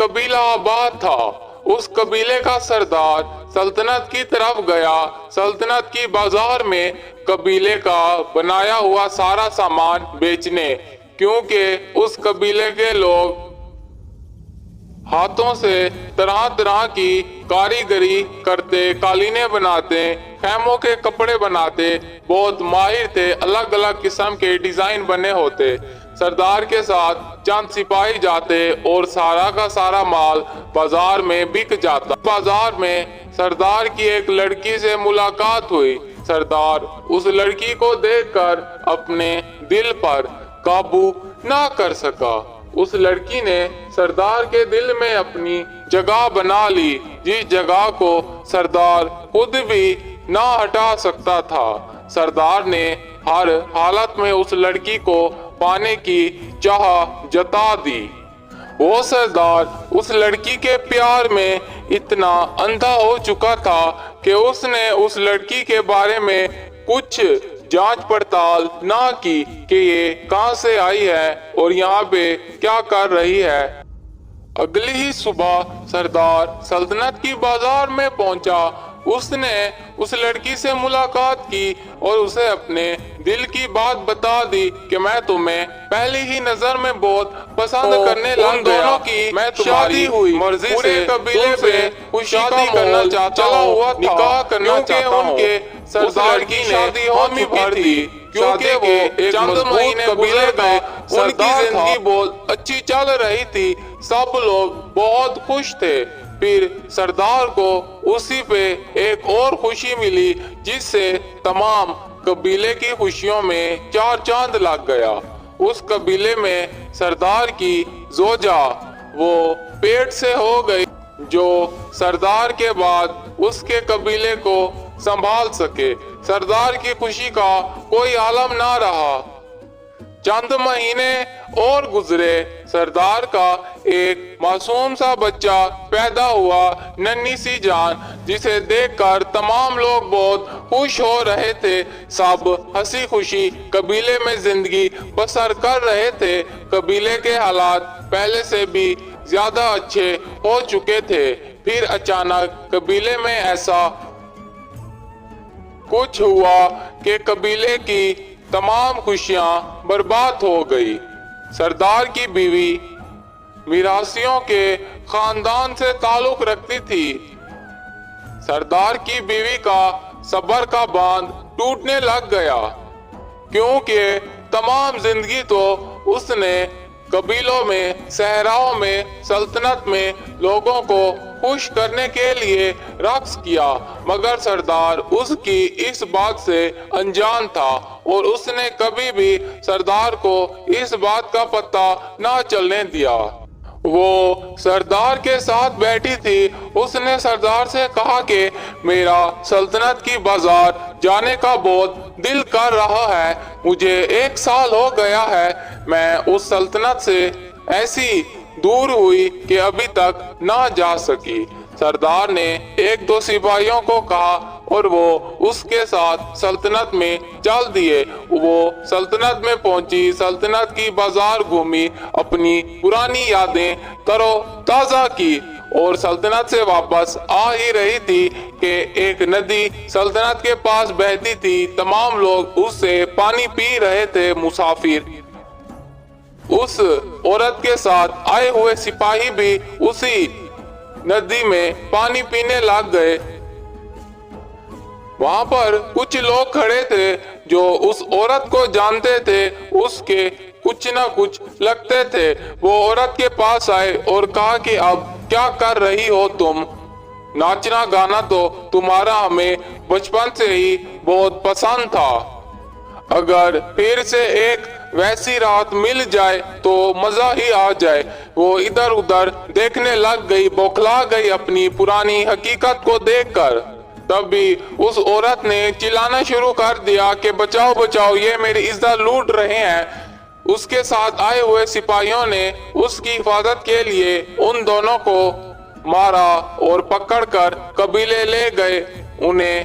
قبیلہ آباد تھا۔ اس قبیلے کا سردار سلطنت کی طرف گیا۔ سلطنت کی بازار میں قبیلے کا بنایا ہوا سارا سامان بیچنے، کیونکہ اس قبیلے کے لوگ ہاتھوں سے طرح طرح کی کاریگری کرتے، قالینیں بناتے، خیموں کے کپڑے بناتے، بہت ماہر تھے، الگ الگ قسم کے ڈیزائن بنے ہوتے۔ سردار کے ساتھ چند سپاہی جاتے اور سارا کا سارا مال بازار میں بک جاتا۔ بازار میں سردار کی ایک لڑکی سے ملاقات ہوئی۔ سردار اس لڑکی کو دیکھ کر اپنے دل پر قابو نہ کر سکا۔ اس لڑکی نے سردار کے دل میں اپنی جگہ بنا لی، جس جگہ کو سردار خود بھی نہ ہٹا سکتا تھا۔ سردار نے ہر حالت میں اس لڑکی کو پانے کی چاہت جتا دی۔ وہ سردار اس لڑکی کے پیار میں اتنا اندھا ہو چکا تھا کہ اس نے اس لڑکی کے بارے میں کچھ جانچ پڑتال نہ کی کہ یہ کہاں سے آئی ہے اور یہاں پہ کیا کر رہی ہے۔ اگلی ہی صبح سردار سلطنت کی بازار میں پہنچا۔ اس نے اس لڑکی سے ملاقات کی اور اسے اپنے دل کی بات بتا دی کہ میں تمہیں پہلی ہی نظر میں بہت پسند کرنے لگ گیا۔ میں تمہاری مرضی سے قبیلے پہ شادی کرنا چاہتا ہوں، نکاح کرنا چاہتا ہوں۔ سردار کی شادی حامی بھر دی، کیونکہ وہ چند مہینے قبیلے میں ان کی زندگی بہت اچھی چل رہی تھی، سب لوگ بہت خوش تھے۔ پھر سردار کو اسی پہ ایک اور خوشی ملی، جس سے تمام قبیلے کی خوشیوں میں چار چاند لگ گیا۔ اس قبیلے میں سردار کی زوجہ وہ پیٹ سے ہو گئی جو سردار کے بعد اس کے قبیلے کو سنبھال سکے۔ سردار کی خوشی کا کوئی عالم نہ رہا۔ چند مہینے اور گزرے۔ سردار کا ایک معصوم سا بچہ پیدا ہوا، ننھی سی جان، جسے دیکھ کر تمام لوگ بہت خوش ہو رہے تھے۔ سب ہنسی خوشی قبیلے میں زندگی بسر کر رہے تھے۔ قبیلے کے حالات پہلے سے بھی زیادہ اچھے ہو چکے تھے۔ پھر اچانک قبیلے میں ایسا کچھ ہوا کہ قبیلے کی تمام خوشیاں برباد ہو گئی۔ سردار کی بیوی میراثیوں کے خاندان سے تعلق رکھتی تھی۔ سردار کی بیوی کا صبر کا باندھ ٹوٹنے لگ گیا، کیونکہ تمام زندگی تو اس نے قبیلوں میں، صحراؤں میں، سلطنت میں لوگوں کو خوش کرنے کے لیے رقص کیا، مگر سردار اس کی اس بات سے انجان تھا اور اس نے کبھی بھی سردار کو اس بات کا پتہ نہ چلنے دیا۔ وہ سردار کے ساتھ بیٹھی تھی۔ اس نے سردار سے کہا کہ میرا سلطنت کی بازار جانے کا بہت دل کر رہا ہے۔ مجھے 1 سال ہو گیا ہے میں اس سلطنت سے ایسی دور ہوئی کہ ابھی تک نہ جا سکی۔ سردار نے 1-2 سپاہیوں کو کہا اور وہ اس کے ساتھ سلطنت میں چل دیے۔ وہ سلطنت میں پہنچی، سلطنت کی بازار گھومی، اپنی پرانی یادیں ترو تازہ کی اور سلطنت سے واپس آ ہی رہی تھی کہ ایک ندی سلطنت کے پاس بہتی تھی۔ تمام لوگ اس سے پانی پی رہے تھے۔ مسافر اس عورت کے ساتھ آئے ہوئے سپاہی بھی اسی ندی میں پانی پینے لگ گئے۔ وہاں پر کچھ لوگ کھڑے تھے جو اس عورت کو جانتے تھے، اس کے کچھ نہ کچھ لگتے تھے۔ وہ عورت کے پاس آئے اور کہا کہ اب کیا کر رہی ہو تم؟ ناچنا گانا تو تمہارا ہمیں بچپن سے ہی بہت پسند تھا۔ اگر پھر سے ایک ویسی رات مل جائے تو مزہ ہی آ جائے۔ وہ ادھر ادھر دیکھنے لگ گئی، بوکھلا گئی اپنی پرانی حقیقت کو دیکھ کر۔ تب بھی اس عورت نے چلانا شروع کر دیا کہ بچاؤ بچاؤ، یہ میری عزت لوٹ رہے ہیں۔ اس کے ساتھ آئے ہوئے سپاہیوں نے اس کی حفاظت کے لیے ان دونوں کو مارا اور پکڑ کر قبیلے لے گئے۔ انہیں